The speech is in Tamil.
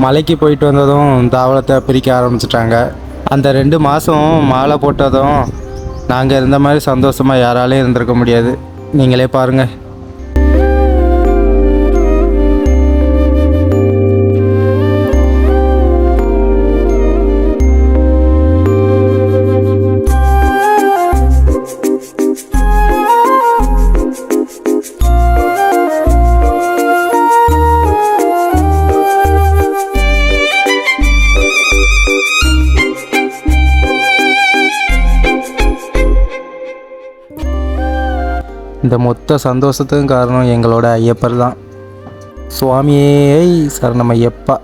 மலைக்கு போயிட்டு வந்ததும் தாவளத்தை பிரிக்க ஆரம்பிச்சிட்டாங்க. அந்த 2 மாதம் மாலை போட்டதும் நாங்கள் இருந்த மாதிரி சந்தோஷமாக யாராலையும் இருந்திருக்க முடியாது. நீங்களே பாருங்கள். இந்த மொத்த சந்தோஷத்துக்கும் காரணம் எங்களோட ஐயப்பர் தான். சுவாமியே சரணம் ஐயப்பா.